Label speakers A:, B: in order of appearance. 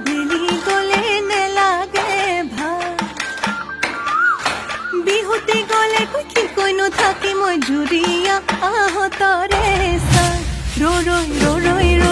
A: দিলি গলে নেলাগে ভাল বিহুতি গলে কি কইনো থাকি মই জুৰিয়া আহতৰে চা ৰৈ ৰৈ ৰৈ ৰৈ